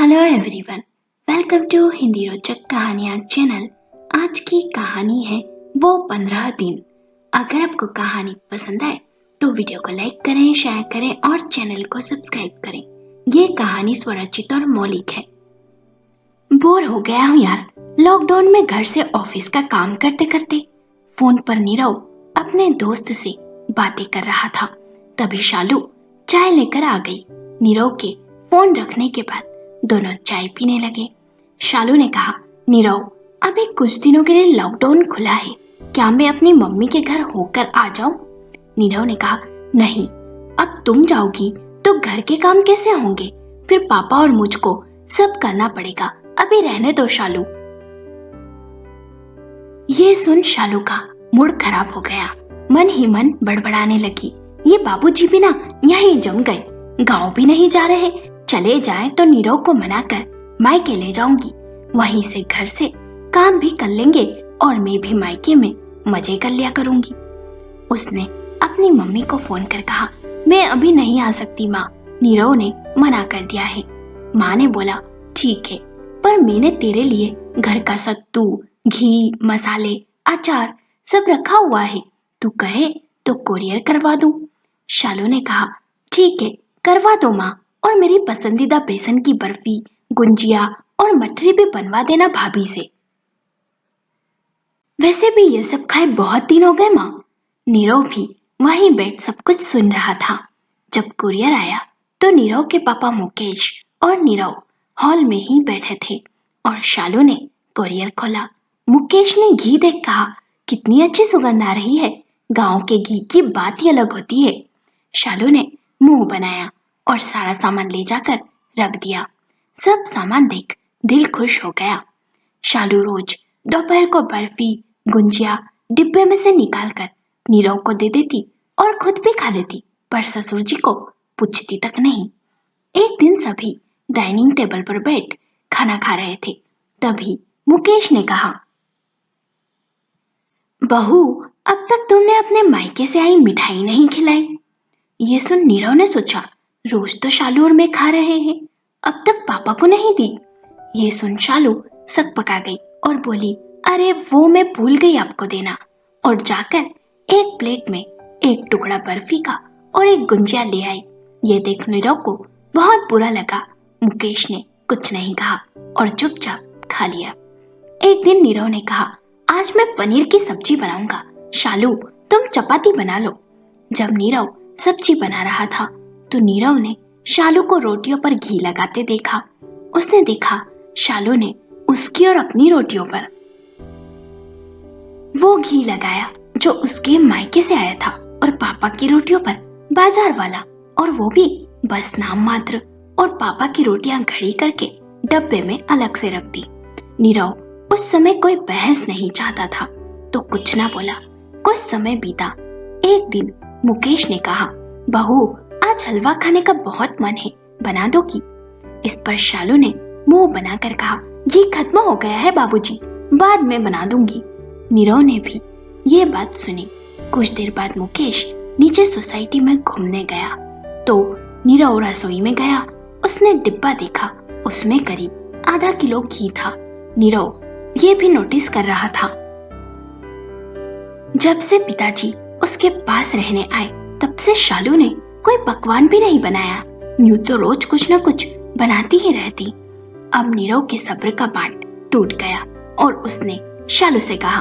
Hello everyone, welcome to Hindi रोचक कहानियाँ channel. आज की कहानी है वो 15 दिन। अगर आपको कहानी पसंद आए तो वीडियो को लाइक करें, शेयर करें और चैनल को सब्सक्राइब करें। ये कहानी स्वरचित और मौलिक है। बोर हो गया हूँ यार, लॉकडाउन में घर से ऑफिस का काम करते करते। फोन पर नीरव अपने दोस्त से बातें कर रहा था। तभी शालू चाय लेकर आ गई। नीरव के फोन रखने के बाद दोनों चाय पीने लगे। शालू ने कहा, नीरव, अभी कुछ दिनों के लिए लॉकडाउन खुला है, क्या मैं अपनी मम्मी के घर होकर आ जाऊं? नीरव ने कहा, नहीं, अब तुम जाओगी तो घर के काम कैसे होंगे? फिर पापा और मुझको सब करना पड़ेगा। अभी रहने दो शालू। ये सुन शालू का मूड खराब हो गया। मन ही मन बड़बड़ाने लगी, ये बाबूजी भी ना यहीं जम गए, गांव भी नहीं जा रहे। चले जाएं तो नीरव को मनाकर मायके ले जाऊंगी, वहीं से घर से काम भी कर लेंगे और मैं भी मायके में मजे कर लिया करूंगी। उसने अपनी मम्मी को फोन कर कहा, मैं अभी नहीं आ सकती माँ, नीरव ने मना कर दिया है। माँ ने बोला, ठीक है, पर मैंने तेरे लिए घर का सत्तू, घी, मसाले, अचार सब रखा हुआ है, तू कहे तो कोरियर करवा दूं। शालू ने कहा, ठीक है, करवा दो माँ, और मेरी पसंदीदा बेसन की बर्फी, गुंजिया और मठरी भी बनवा देना भाभी से। वैसे भी ये सब खाए बहुत दिन हो गए माँ। नीरव भी वहीं बैठ सब कुछ सुन रहा था। जब कुरियर आया तो नीरव के पापा मुकेश और नीरव हॉल में ही बैठे थे और शालू ने कुरियर खोला। मुकेश ने घी देख कहा, कितनी अच्छी सुगंध आ रही है, गांव के घी की बात ही अलग होती है। शालू ने मुंह बनाया और सारा सामान ले जाकर रख दिया। सब सामान देख दिल खुश हो गया। शालू रोज दोपहर को बर्फी, गुंजिया डिब्बे में से निकालकर नीरव को दे देती और खुद भी खा लेती, पर ससुर जी को पूछती तक नहीं। एक दिन सभी डाइनिंग टेबल पर बैठ खाना खा रहे थे। तभी मुकेश ने कहा, बहू, अब तक तुमने अपने मायके से आई मिठाई नहीं खिलाई। ये सुन नीरव ने सोचा, रोज तो शालू और मैं खा रहे हैं, अब तक पापा को नहीं दी। ये सुन शालू सक पका गई और बोली, अरे वो मैं भूल गई आपको देना, और जाकर एक प्लेट में एक टुकड़ा बर्फी का और एक गुंजिया ले आई। ये देख नीरव को बहुत बुरा लगा। मुकेश ने कुछ नहीं कहा और चुपचाप खा लिया। एक दिन नीरव ने कहा, आज मैं पनीर की सब्जी बनाऊंगा, शालू तुम चपाती बना लो। जब नीरव सब्जी बना रहा था तो नीरव ने शालू को रोटियों पर घी लगाते देखा। उसने देखा शालू ने उसकी और अपनी रोटियों पर वो घी लगाया जो उसके मायके से आया था, और पापा की रोटियों पर बाजार वाला, और वो भी बस नाम मात्र, और पापा की रोटियां घड़ी करके डब्बे में अलग से रख दी। नीरव उस समय कोई बहस नहीं चाहता था तो कुछ ना बोला। कुछ समय बीता। एक दिन मुकेश ने कहा, बहू, आज हलवा खाने का बहुत मन है, बना दोगी? इस पर शालू ने मुंह बनाकर कहा, घी खत्म हो गया है बाबूजी, बाद में बना दूंगी। नीरव ने भी ये बात सुनी। कुछ देर बाद मुकेश नीचे सोसाइटी में घूमने गया तो नीरव रसोई में गया। उसने डिब्बा देखा, उसमें करीब आधा किलो घी था। नीरव ये भी नोटिस कर रहा था। जब से पिताजी उसके पास रहने आए तब से शालू ने कोई पकवान भी नहीं बनाया। यूं तो रोज कुछ न कुछ बनाती ही रहती। अब नीरव के सब्र का बांध टूट गया और उसने शालू से कहा,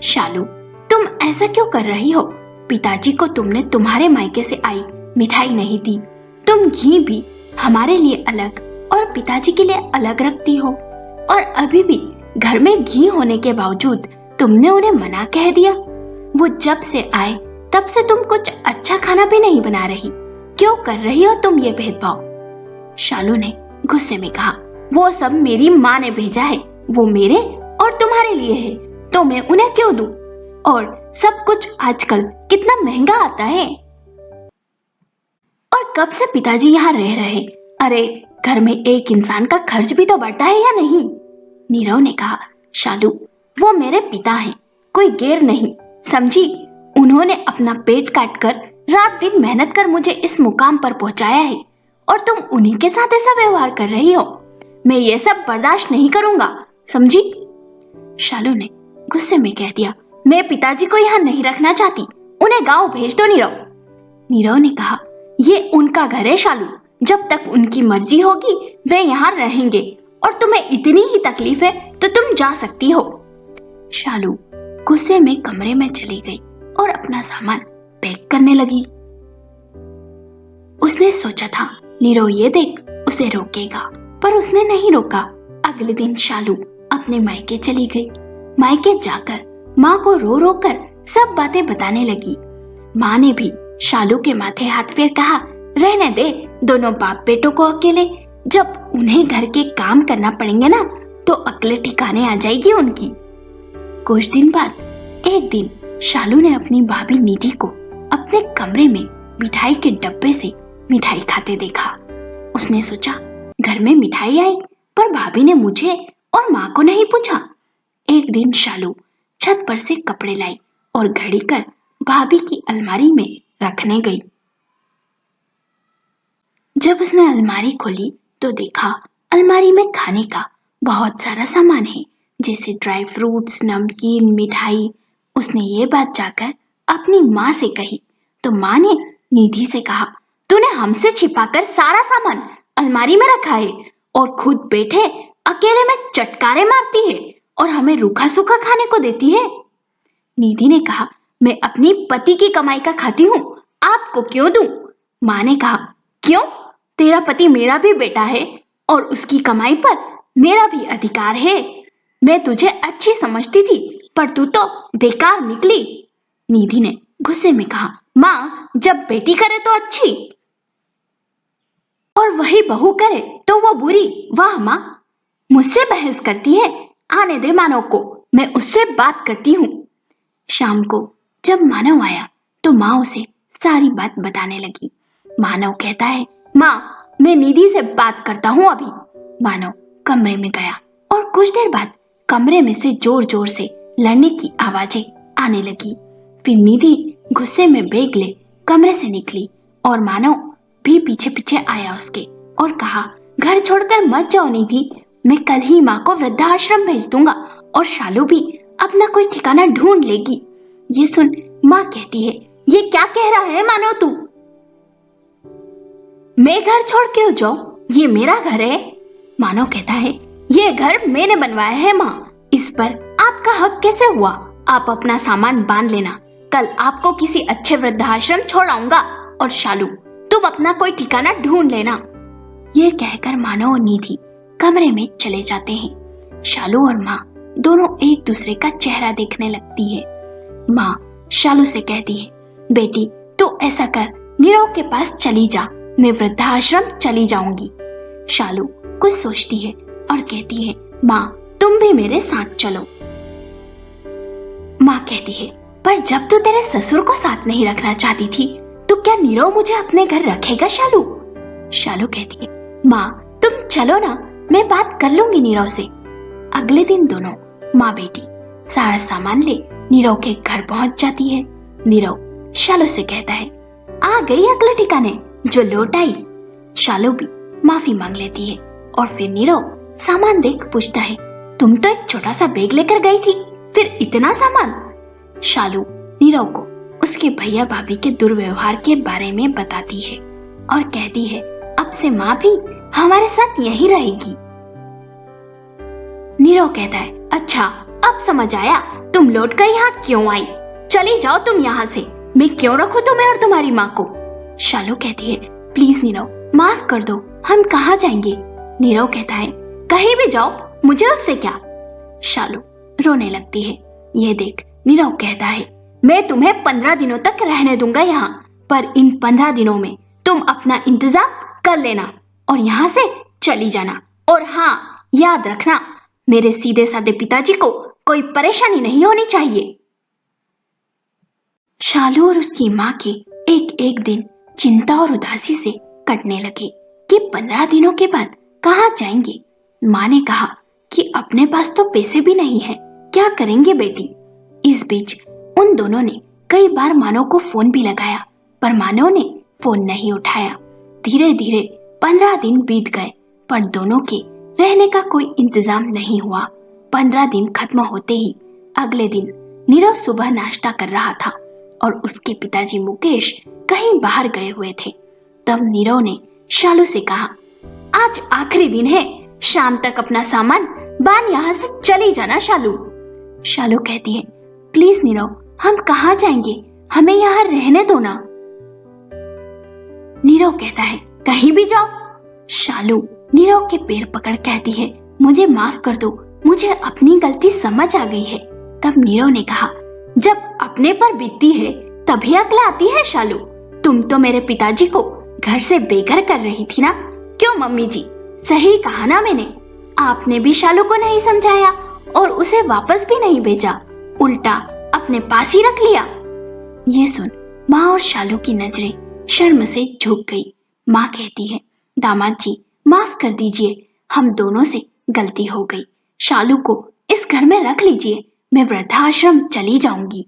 शालू, तुम ऐसा क्यों कर रही हो? पिताजी को तुमने तुम्हारे मायके से आई मिठाई नहीं दी, तुम घी भी हमारे लिए अलग और पिताजी के लिए अलग रखती हो, और अभी भी घर में घी होने के बावजूद तुमने उन्हें मना कह दिया। वो जब से आए तब से तुम कुछ अच्छा खाना भी नहीं बना रही, क्यों कर रही हो तुम ये भेदभाव? शालू ने गुस्से में कहा, वो सब मेरी माँ ने भेजा है, वो मेरे और तुम्हारे लिए है, तो मैं उन्हें क्यों दूं? और सब कुछ आजकल कितना महंगा आता है, और कब से पिताजी यहाँ रह रहे? अरे घर में एक इंसान का खर्च भी तो बढ़ता है या नहीं? नीरव ने कहा, शालू, वो मेरे पिता हैं, कोई गैर नहीं, समझी? उन्होंने अपना पेट काट कर रात दिन मेहनत कर मुझे इस मुकाम पर पहुंचाया है, और तुम उन्हीं के साथ ऐसा व्यवहार कर रही हो। मैं ये सब बर्दाश्त नहीं करूंगा, समझी? शालू ने गुस्से में कह दिया, मैं पिताजी को यहाँ नहीं रखना चाहती, उन्हें गांव भेज दो नीरव। नीरव ने कहा, ये उनका घर है शालू, जब तक उनकी मर्जी होगी वे यहाँ रहेंगे, और तुम्हें इतनी ही तकलीफ है तो तुम जा सकती हो। शालू गुस्से में कमरे में चली गई और अपना सामान पैक करने लगी। उसने सोचा था नीरव ये देख उसे रोकेगा, पर उसने नहीं रोका। अगले दिन शालू अपने मायके चली गई। मायके जाकर माँ को रो रो कर सब बातें बताने लगी। माँ ने भी शालू के माथे हाथ फेर कहा, रहने दे दोनों बाप बेटों को अकेले, जब उन्हें घर के काम करना पड़ेंगे ना तो अकले ठिकाने आ जाएगी उनकी। कुछ दिन बाद एक दिन शालू ने अपनी भाभी निधि को अपने कमरे में मिठाई के डब्बे से मिठाई खाते देखा। उसने सोचा, घर में मिठाई आई पर भाभी ने मुझे और माँ को नहीं पूछा। एक दिन शालू छत पर से कपड़े लाई और घड़ी कर भाभी की अलमारी में रखने गई। जब उसने अलमारी खोली तो देखा अलमारी में खाने का बहुत सारा सामान है, जैसे ड्राई फ्रूट्स, नमकीन, मिठाई। उसने ये बात जाकर अपनी माँ से कही तो माँ ने निधि से कहा, तूने हमसे छिपाकर सारा सामान अलमारी में रखा है और खुद बैठे अकेले में चटकारे मारती है और हमें रूखा सूखा खाने को देती है। निधि ने कहा, मैं अपनी पति की कमाई का खाती हूँ, आपको क्यों दूं? माँ ने कहा, क्यों? तेरा पति मेरा भी बेटा है और उसकी कमाई पर मेरा भी अधिकार है। मैं तुझे अच्छी समझती थी पर तू तो बेकार निकली। निधि ने गुस्से में कहा, माँ जब बेटी करे तो अच्छी और वही बहू करे तो वो बुरी। वाह माँ, मुझसे बहस करती है, आने दे मानव को, मैं उससे बात करती हूँ। शाम को जब मानव आया तो माँ उसे सारी बात बताने लगी। मानव कहता है, माँ मैं निधि से बात करता हूँ अभी। मानव कमरे में गया और कुछ देर बाद कमरे में से जोर जोर से लड़ने की आवाजें आने लगी। फिर निधि गुस्से में बैग ले कमरे से निकली और मानव भी पीछे पीछे आया उसके और कहा, घर छोड़कर मत जाओ निधि, मैं कल ही माँ को वृद्धाश्रम भेज दूंगा और शालू भी अपना कोई ठिकाना ढूंढ लेगी। ये सुन माँ कहती है, ये क्या कह रहा है मानव तू? मैं घर छोड़ क्यों जाऊं? ये मेरा घर है। मानव कहता है, ये घर मैंने बनवाया है माँ, इस पर आपका हक कैसे हुआ? आप अपना सामान बांध लेना, कल आपको किसी अच्छे वृद्धाश्रम छोड़ आऊंगा और शालू तुम अपना कोई ठिकाना ढूंढ लेना। ये कहकर मानव और निधि कमरे में चले जाते हैं। शालू और माँ दोनों एक दूसरे का चेहरा देखने लगती है। माँ शालू से कहती है, बेटी तू ऐसा कर, नीरव के पास चली जा, मैं वृद्धाश्रम चली जाऊंगी। शालू कुछ सोचती है और कहती है, माँ तुम भी मेरे साथ चलो। माँ कहती है, पर जब तू तेरे ससुर को साथ नहीं रखना चाहती थी तो क्या नीरव मुझे अपने घर रखेगा शालू? शालू कहती है, माँ तुम चलो ना, मैं बात कर लूंगी नीरव से। अगले दिन दोनों माँ बेटी सारा सामान ले नीरव के घर पहुंच जाती है। नीरव शालू से कहता है, आ गई अगले ठिकाने जो लौट आई। शालू भी माफी मांग लेती है और फिर नीरव सामान देख पूछता है, तुम तो एक छोटा सा बैग लेकर गई थी, फिर इतना सामान? शालू नीरव को उसके भैया भाभी के दुर्व्यवहार के बारे में बताती है और कहती है, अब से माँ भी हमारे साथ यहीं रहेगी। नीरव कहता है, अच्छा अब समझ आया तुम लौट कर यहाँ क्यों आई, चली जाओ तुम यहाँ से, मैं क्यों रखूं तुम्हें और तुम्हारी माँ को? शालू कहती है, प्लीज नीरव माफ कर दो, हम कहाँ जाएंगे? नीरव कहता है, कहीं भी जाओ, मुझे उससे क्या? शालू रोने लगती है। यह देख नीरव कहता है, मैं तुम्हें 15 दिनों तक रहने दूंगा यहाँ, पर इन 15 दिनों में तुम अपना इंतजाम कर लेना और यहाँ से चली जाना। और हाँ याद रखना, मेरे सीधे साधे पिताजी को कोई परेशानी नहीं होनी चाहिए। शालू और उसकी माँ के एक एक दिन चिंता और उदासी से कटने लगे कि 15 दिनों के बाद कहाँ जाएंगे। माँ ने कहा कि अपने पास तो पैसे भी नहीं है, क्या करेंगे बेटी? इस बीच उन दोनों ने कई बार मानव को फोन भी लगाया पर मानव ने फोन नहीं उठाया। धीरे धीरे 15 दिन बीत गए पर दोनों के रहने का कोई इंतजाम नहीं हुआ। 15 दिन खत्म होते ही अगले दिन नीरव सुबह नाश्ता कर रहा था और उसके पिताजी मुकेश कहीं बाहर गए हुए थे। तब नीरव ने शालू से कहा, आज आखिरी दिन है, शाम तक अपना सामान बांध यहाँ से चली जाना शालू। शालू कहती है, प्लीज नीरव, हम कहाँ जाएंगे, हमें यहाँ रहने दो ना। नीरव कहता है, कहीं भी जाओ। शालू नीरव के पैर पकड़ कहती है, मुझे माफ कर दो, मुझे अपनी गलती समझ आ गई है। तब नीरव ने कहा, जब अपने पर बीतती है तभी अक्ल आती है शालू। तुम तो मेरे पिताजी को घर से बेघर कर रही थी ना। क्यों मम्मी जी, सही कहा ना मैंने। आपने भी शालू को नहीं समझाया और उसे वापस भी नहीं भेजा, उल्टा अपने पास ही रख लिया। ये सुन माँ और शालू की नजरें शर्म से झुक गई। माँ कहती है, दामाद जी माफ कर दीजिए, हम दोनों से गलती हो गई। शालू को इस घर में रख लीजिए, मैं वृद्धाश्रम चली जाऊंगी।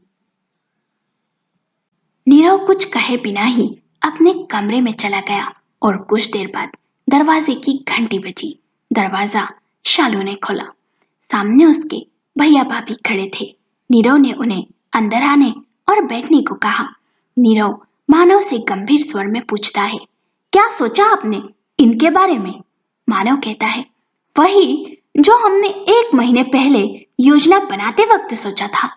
नीरव कुछ कहे बिना ही अपने कमरे में चला गया और कुछ देर बाद दरवाजे की घंटी बजी। दरवाजा शालू ने खोला। सामने उसके भैया भाभी खड़े थे। नीरव ने उन्हें अंदर आने और बैठने को कहा। नीरव मानव से गंभीर स्वर में पूछता है, क्या सोचा आपने इनके बारे में? मानव कहता है, वही जो हमने 1 महीने पहले योजना बनाते वक्त सोचा था।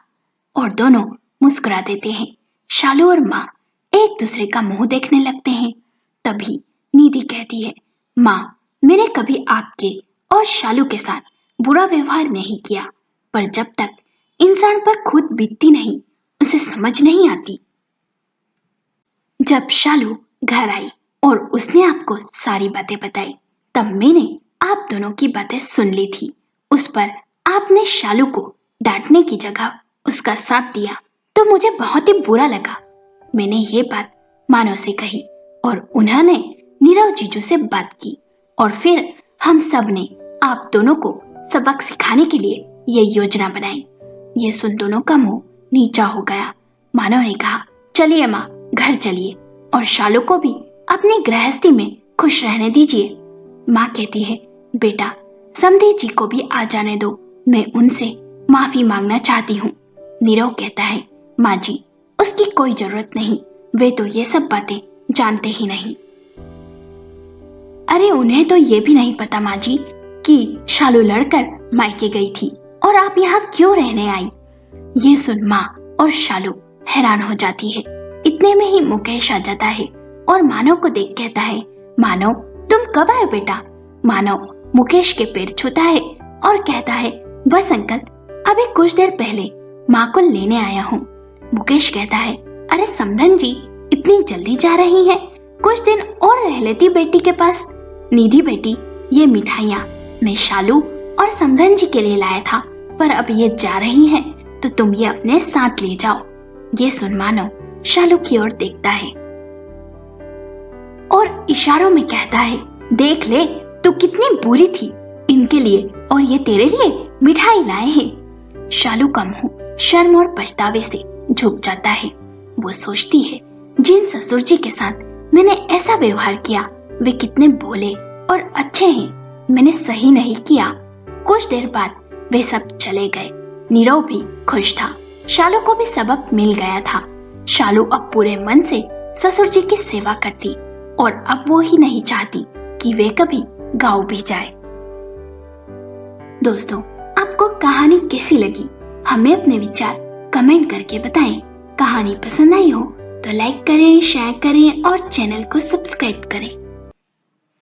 और दोनों मुस्कुरा देते हैं। शालू और माँ एक दूसरे का मुंह देखने लगते हैं। तभी निधि कहती है, माँ, मैंने कभी आपके और शालू के साथ बुरा व्यवहार नहीं किया, पर जब तक इंसान पर खुद बीतती नहीं उसे समझ नहीं आती। जब शालू घर आई और उसने आपको सारी बातें बताई, तब मैंने आप दोनों की बातें सुन ली थी। उस पर आपने शालू को डांटने की जगह उसका साथ दिया तो मुझे बहुत ही बुरा लगा। मैंने ये बात मानव से कही और उन्होंने नीरव जीजू से बात की और फिर हम सब ने आप दोनों को सबक सिखाने के लिए ये योजना बनाई। ये सुन दोनों का मुंह नीचा हो गया। मानव ने कहा, चलिए माँ, घर चलिए और शालू को भी अपनी गृहस्थी में खुश रहने दीजिए। माँ कहती है, बेटा, समधी जी को भी आ जाने दो, मैं उनसे माफी मांगना चाहती हूँ। नीरव कहता है, माँ जी, उसकी कोई जरूरत नहीं, वे तो ये सब बातें जानते ही नहीं। अरे उन्हें तो ये भी नहीं पता माँ जी कि शालू लड़कर मायके गई थी और आप यहाँ क्यों रहने आई। ये सुन माँ और शालू हैरान हो जाती है। इतने में ही मुकेश आ जाता है और मानव को देख कहता है, मानव, तुम कब आए बेटा? मानव मुकेश के पैर छूता है और कहता है, बस अंकल, अभी कुछ देर पहले माँ को लेने आया हूँ। मुकेश कहता है, अरे समधन जी, इतनी जल्दी जा रही हैं? कुछ दिन और रह लेती बेटी के पास। निधि बेटी, ये मिठाइयाँ मैं शालू और समधन जी के लिए लाया था, पर अब ये जा रही हैं तो तुम ये अपने साथ ले जाओ। ये सुन मानव शालू की ओर देखता है और इशारों में कहता है, देख ले तू कितनी बुरी थी, इनके लिए और ये तेरे लिए मिठाई लाए हैं। शालू का मुंह शर्म और पछतावे से झुक जाता है। वो सोचती है, जिन ससुर जी के साथ मैंने ऐसा व्यवहार किया वे कितने भोले और अच्छे हैं, मैंने सही नहीं किया। कुछ देर बाद वे सब चले गए। नीरव भी खुश था, शालू को भी सबक मिल गया था। शालू अब पूरे मन से ससुर जी की सेवा करती और अब वो ही नहीं चाहती कि वे कभी गाँव भी जाए। दोस्तों, आपको कहानी कैसी लगी? हमें अपने विचार कमेंट करके बताएं। कहानी पसंद आई हो तो लाइक करें, शेयर करें और चैनल को सब्सक्राइब करें।